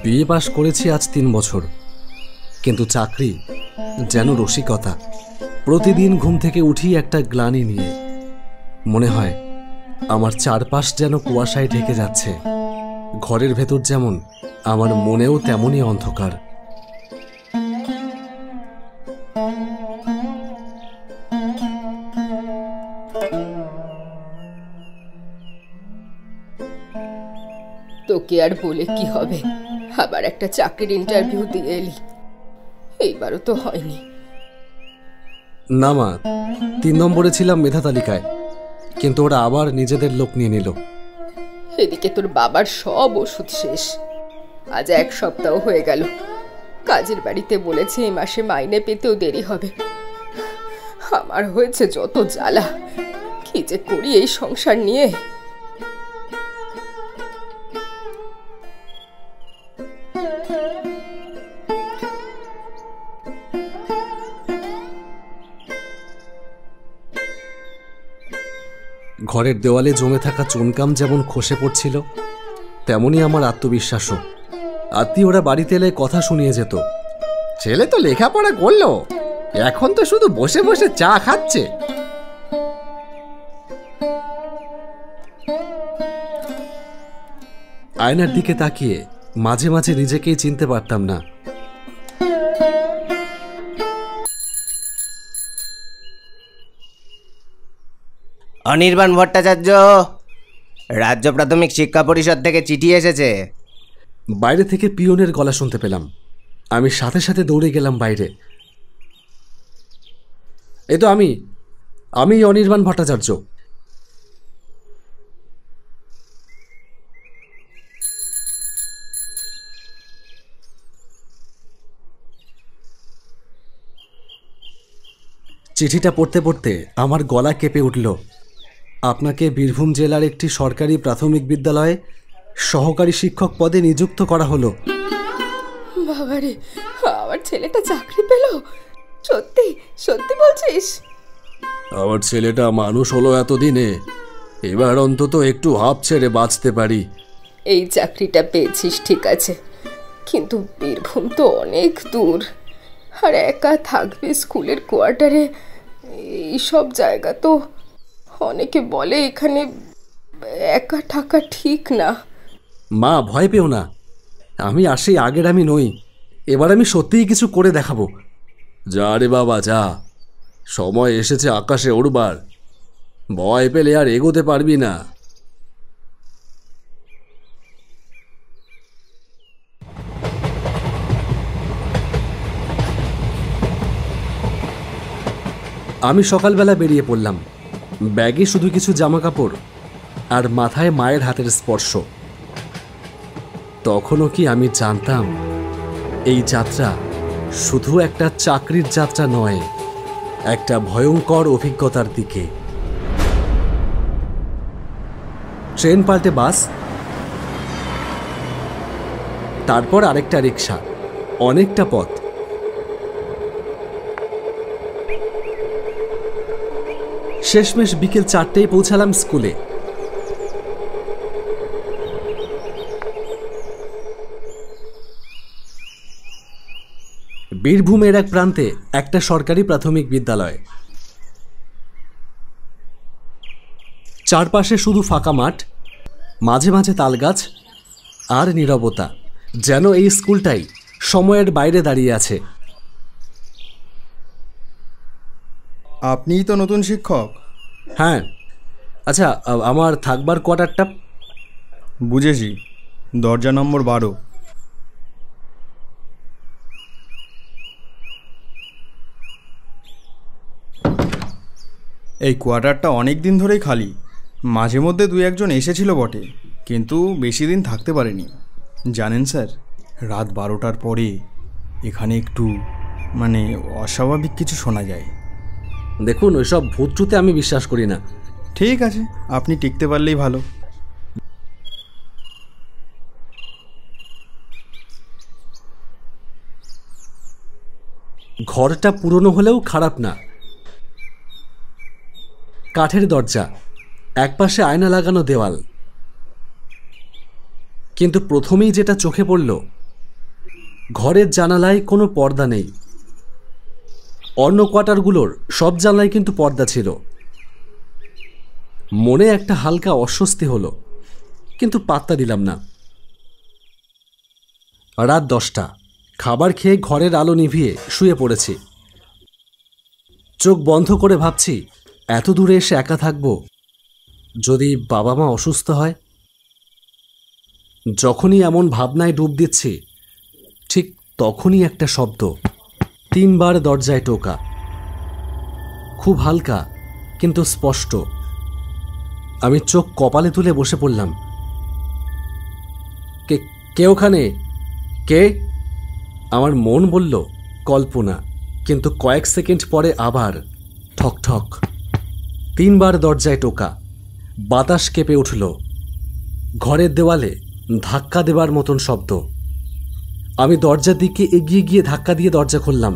বিয়ে পাশ করেছি আজ 3 বছর, কিন্তু চাকরি যেন রসিকতা। প্রতিদিন ঘুম থেকে উঠি একটা গ্লানি নিয়ে। মনে হয় আমার চারপাশ যেন কুয়াশায় ঢেকে যাচ্ছে। ঘরের ভেতর যেমন, আমার মনেও তেমনই অন্ধকার। তোকে আর বলে কি হবে, আবার একটা চাকরির ইন্টারভিউ দিয়ে এলি, এইবারও তো হয়নি। না মা, 3 নম্বরে ছিলাম মেধা তালিকায়, কিন্তু ওরা আবার নিজেদের লোক নিয়ে নিল। এদিকে তোর বাবার সব ওষুধ শেষ, আজ 1 সপ্তাহ হয়ে গেল। কাজের বাড়িতে বলেছে এই মাসে মাইনে পেতেও দেরি হবে। আমার হয়েছে যত জ্বালা, কি যে করি এই সংসার নিয়ে। ঘরের দেওয়ালে জমে থাকা চুনকাম যেমন খসে পড়ছিল, তেমনি আমার আত্মবিশ্বাসও। আত্মীয়রা বাড়িতে এলে কথা শুনিয়ে যেত, ছেলে তো লেখাপড়া করলো, এখন তো শুধু বসে বসে চা খাচ্ছে। আয়নার দিকে তাকিয়ে মাঝে মাঝে নিজেকেই চিনতে পারতাম না। অনির্বাণ ভট্টাচার্য, রাজ্য প্রাথমিক শিক্ষা পরিষদ থেকে চিঠি এসেছে। বাইরে থেকে পিয়নের গলা শুনতে পেলাম। আমি সাথে সাথে দৌড়ে গেলাম বাইরে। এ তো আমি অনির্বাণ ভট্টাচার্য। চিঠিটা পড়তে পড়তে আমার গলা কেঁপে উঠল। আপনাকে বীরভূম জেলার একটি সরকারি প্রাথমিক বিদ্যালয়ে সহকারী শিক্ষক পদে নিযুক্ত করা হলো। বাবারে, আমার ছেলেটা চাকরি পেল? সত্যি সত্যি বলছিস? আমার ছেলেটা মানুষ হলো এতদিনে, এবার অন্তত একটু হাঁপ ছেড়ে বাঁচতে পারি। এই চাকরিটা পেয়েছিস ঠিক আছে, কিন্তু বীরভূম তো অনেক দূর, আর একা থাকবে স্কুলের কোয়ার্টারে। এইসব জায়গা তো, অনেকে বলে এখানে একা থাকা ঠিক না। মা, ভয় পেও না, আমি আর সেই আগের আমি নই। এবার আমি সত্যিই কিছু করে দেখাবো। যা রে বাবা যা, সময় এসেছে আকাশে উড়বার। ভয় পেলে আর এগোতে পারবি না। আমি সকালবেলা বেরিয়ে পড়লাম। ব্যাগে শুধু কিছু জামা কাপড় আর মাথায় মায়ের হাতের স্পর্শ। তখনও কি আমি জানতাম এই যাত্রা শুধু একটা চাকরির যাত্রা নয়, একটা ভয়ঙ্কর অভিজ্ঞতার দিকে। ট্রেন পাল্টে বাস, তারপর আরেকটা রিক্সা, অনেকটা পথ। শেষমেশ বিকেল 4টেয় পৌঁছালাম স্কুলে। বীরভূমের এক প্রান্তে একটা সরকারি প্রাথমিক বিদ্যালয়। চারপাশে শুধু ফাঁকা মাঠ, মাঝে মাঝে তালগাছ আর নীরবতা, যেন এই স্কুলটাই সময়ের বাইরে দাঁড়িয়ে আছে। আপনিই তো নতুন শিক্ষক? হ্যাঁ। আচ্ছা, আমার থাকবার কোয়ার্টারটা? বুঝেছি, দরজা নম্বর 12। এই কোয়ার্টারটা অনেক দিন ধরেই খালি। মাঝে মধ্যে 2-1 জন এসেছিল বটে, কিন্তু বেশি দিন থাকতে পারেনি। জানেন স্যার, রাত 12টার পরে এখানে একটু অস্বাভাবিক কিছু শোনা যায়। দেখুন, ওইসব ভূতটুতে আমি বিশ্বাস করি না। ঠিক আছে, আপনি টিকতে পারলেই ভালো। ঘরটা পুরনো হলেও খারাপ না। কাঠের দরজা, একপাশে আয়না লাগানো দেওয়াল। কিন্তু প্রথমেই যেটা চোখে পড়ল, ঘরের জানালায় কোনো পর্দা নেই। অন্য কোয়ার্টারগুলোর সব জানলায় কিন্তু পর্দা ছিল। মনে একটা হালকা অস্বস্তি হলো, কিন্তু পাত্তা দিলাম না। রাত 10টা, খাবার খেয়ে ঘরের আলো নিভিয়ে শুয়ে পড়েছি। চোখ বন্ধ করে ভাবছি, এত দূরে এসে একা থাকব, যদি বাবা মা অসুস্থ হয়। যখনই এমন ভাবনায় ডুব দিচ্ছি, ঠিক তখনই একটা শব্দ, 3 বার দরজায় টোকা, খুব হালকা কিন্তু স্পষ্ট। আমি চোখ কপালে তুলে বসে পড়লাম। কে ওখানে? কে? আমার মন বলল কল্পনা, কিন্তু কয়েক সেকেন্ড পরে আবার ঠক ঠক, 3 বার দরজায় টোকা। বাতাস কেঁপে উঠল, ঘরের দেওয়ালে ধাক্কা দেবার মতন শব্দ। আমি দরজার দিকে এগিয়ে গিয়ে ধাক্কা দিয়ে দরজা খুললাম।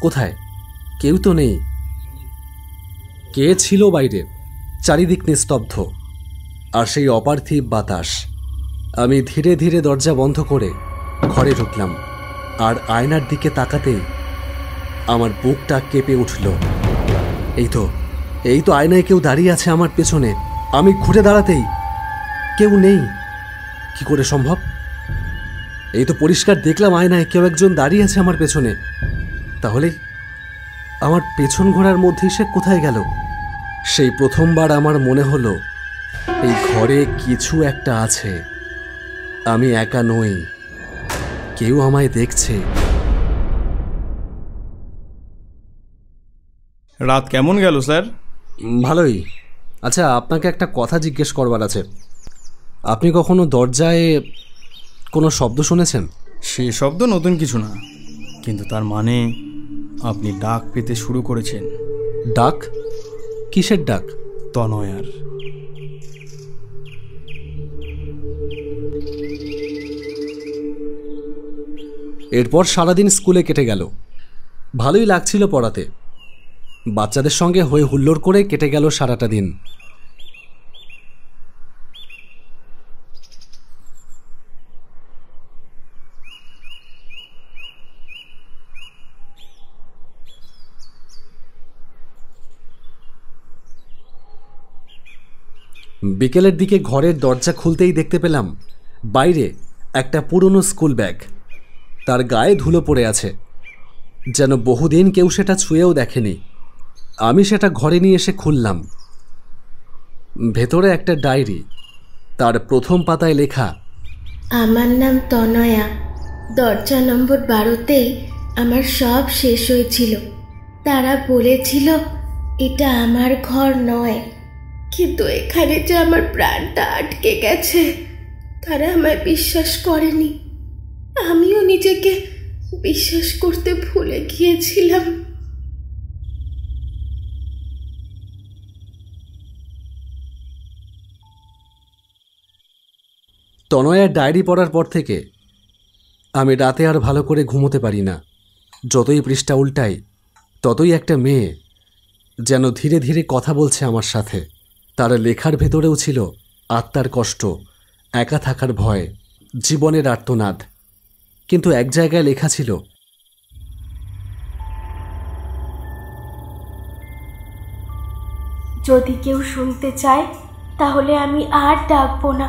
কোথায়? কেউ তো নেই। কে ছিল বাইরে? চারিদিক নিস্তব্ধ, আর সেই অপার্থিব বাতাস। আমি ধীরে ধীরে দরজা বন্ধ করে ঘরে ঢুকলাম, আর আয়নার দিকে তাকাতেই আমার বুকটা কেঁপে উঠল। এই তো আয়নায় কেউ দাঁড়িয়ে আছে আমার পেছনে। আমি ঘুরে দাঁড়াতেই কেউ নেই। কি করে সম্ভব? এই তো পরিষ্কার দেখলাম আয়নায় কেউ একজন দাঁড়িয়ে আছে আমার পেছনে। তাহলে আমার পেছন ঘোরার মধ্যেই সে কোথায় গেল? সেই প্রথমবার আমার মনে হলো এই ঘরে কিছু একটা আছে। আমি একা নই, কেউ আমায় দেখছে। রাত কেমন গেল স্যার? ভালোই। আচ্ছা, আপনাকে একটা কথা জিজ্ঞেস করবার আছে। আপনি কখনো দরজায় কোনো শব্দ শুনেছেন? সে শব্দ নতুন কিছু না, কিন্তু তার মানে আপনি ডাক পেতে শুরু করেছেন। ডাক? কিসের ডাক? তনয়ার। এরপর সারাদিন স্কুলে কেটে গেল। ভালোই লাগছিল পড়াতে। বাচ্চাদের সঙ্গে হয়ে হুল্লোড় করে কেটে গেল সারাটা দিন। বিকেলের দিকে ঘরের দরজা খুলতেই দেখতে পেলাম বাইরে একটা পুরনো স্কুল ব্যাগ। তার গায়ে ধুলো পড়ে আছে, যেন বহুদিন কেউ সেটা ছুঁয়েও দেখেনি। আমি সেটা ঘরে নিয়ে এসে খুললাম। ভেতরে একটা ডায়েরি। তার প্রথম পাতায় লেখা, আমার নাম তনয়া। দরজা নম্বর 12তেই আমার সব শেষ হয়েছিল। তারা বলেছিল এটা আমার ঘর নয়, কিন্তু এখানে যে আমার প্রাণটা আটকে গেছে। তারা আমায় বিশ্বাস করেনি, আমিও নিজেকে বিশ্বাস করতে ভুলে গিয়েছিলাম। তনয়ার ডায়েরি পড়ার পর থেকে আমি রাতে আর ভালো করে ঘুমোতে পারি না। যতই পৃষ্ঠা উল্টাই, ততই একটা মেয়ে যেন ধীরে ধীরে কথা বলছে আমার সাথে। তার লেখার ভেতরেও ছিল আত্মার কষ্ট, একা থাকার ভয়, জীবনের আর্তনাদ। কিন্তু এক জায়গায় লেখা ছিল, যদি কেউ শুনতে চায় তাহলে আমি আর ডাকবো না।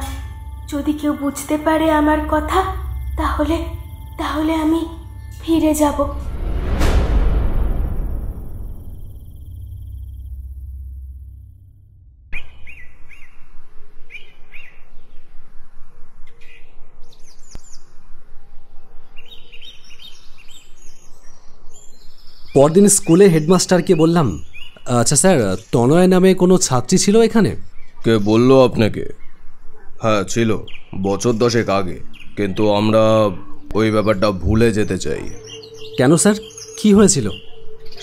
যদি কেউ বুঝতে পারে আমার কথা, তাহলে আমি ফিরে যাব। পরদিন স্কুলে হেডমাস্টারকে বললাম, আচ্ছা স্যার, তনয় নামে কোনো ছাত্রী ছিল এখানে? কে বলল আপনাকে? হ্যাঁ ছিল, বছর 10 আগে, কিন্তু আমরা ওই ব্যাপারটা ভুলে যেতে চাই। কেন স্যার, কি হয়েছিল?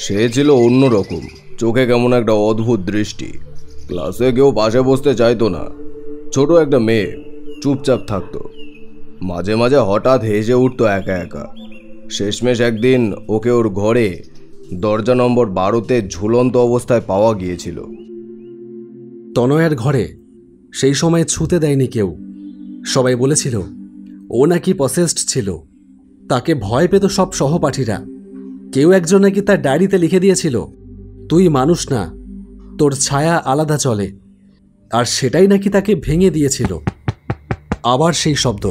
সে ছিল অন্যরকম, চোখে কেমন একটা অদ্ভুত দৃষ্টি। ক্লাসে কেউ পাশে বসতে চাইতো না। ছোট একটা মেয়ে, চুপচাপ থাকতো। মাঝে মাঝে হঠাৎ হেসে উঠতো একা একা। শেষমেশ একদিন ওকে ওর ঘরে দরজা নম্বর 12তে ঝুলন্ত অবস্থায় পাওয়া গিয়েছিল। তনয়ার ঘরে সেই সময় ছুতে দেয়নি কেউ। সবাই বলেছিল ও নাকি পসেসড ছিল। তাকে ভয় পেত সব সহপাঠীরা। কেউ একজন নাকি তার ডায়েরিতে লিখে দিয়েছিল, তুই মানুষ না, তোর ছায়া আলাদা চলে। আর সেটাই নাকি তাকে ভেঙে দিয়েছিল। আবার সেই শব্দ,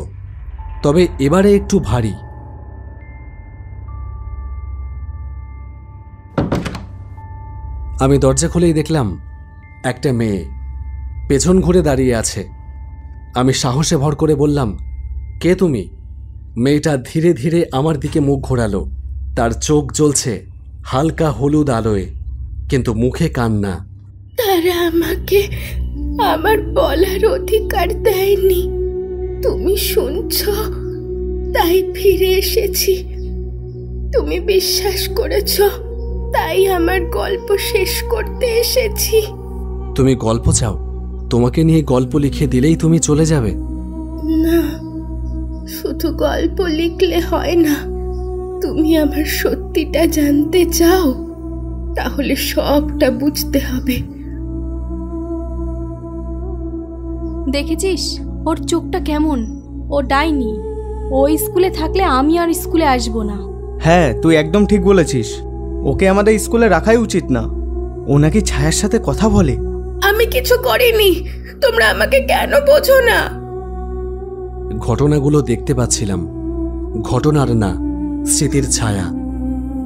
তবে এবারে একটু ভারী। আমি দরজা খুলেই দেখলাম একটা মেয়ে পেছন ঘুরে দাঁড়িয়ে আছে। আমি সাহসে ভর করে বললাম, কে তুমি? মেয়েটা ধীরে ধীরে আমার দিকে মুখ ঘোরালো। তার চোখ জ্বলছে হালকা হলুদ আলোয়, কিন্তু মুখে কান্না। তারা আমাকে আমার বলার অধিকার দেয়নি। তুমি শুনছ, তাই ফিরে এসেছি। তুমি বিশ্বাস করেছ, তাই আমার গল্প শেষ করতে এসেছি। তুমি গল্প চাও? তোমাকে নিয়ে গল্প লিখে দিলেই তুমি চলে যাবে? না, শুধু গল্প লিখলে হয় না। তুমি আমার সত্যিটা জানতে চাও, তাহলে সবটা বুঝতে হবে। দেখেছিস ওর চোখটা কেমন? ও ডাইনি। ও স্কুলে থাকলে আমি আর স্কুলে আসবো না। হ্যাঁ, তুই একদম ঠিক বলেছিস। ওকে আমাদের স্কুলে রাখাই উচিত না। ও নাকি ছায়ার সাথে কথা বলে। আমি কিছু করিনি, তোমরা আমাকে কেন বোঝো না? ঘটনাগুলো দেখতে পাচ্ছিলাম, ঘটনার না, স্মৃতির ছায়া।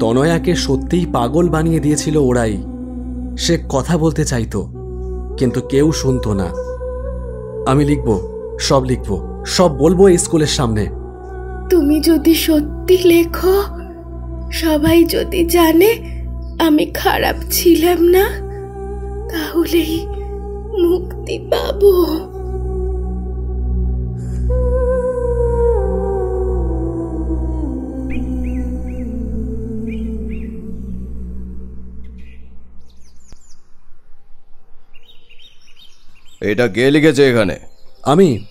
তনয়াকে সত্যিই পাগল বানিয়ে দিয়েছিল ওরাই। সে কথা বলতে চাইতো, কিন্তু কেউ শুনতো না। আমি লিখব, সব লিখব, সব বলবো এই স্কুলের সামনে। তুমি যদি সত্যি লেখো, সবাই যদি জানে আমি খারাপ ছিলাম না, তাহলেই মুক্তি পাবো। এটা কে লিখেছে এখানে? আমি।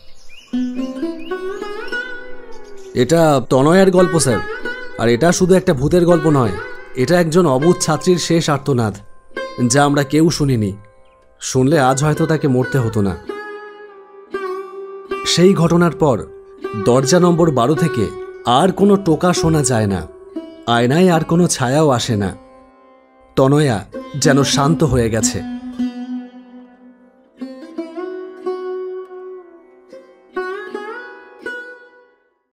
এটা তনয়ার গল্প স্যার। আর এটা শুধু একটা ভূতের গল্প নয়, এটা একজন অবুঝ ছাত্রীর শেষ আর্তনাদ, যা আমরা কেউ শুনিনি। শুনলে আজ হয়তো তাকে মরতে হতো না। সেই ঘটনার পর দরজা নম্বর 12 থেকে আর কোনো টোকা শোনা যায় না। আয়নায় আর কোনো ছায়াও আসে না। তনয়া যেন শান্ত হয়ে গেছে।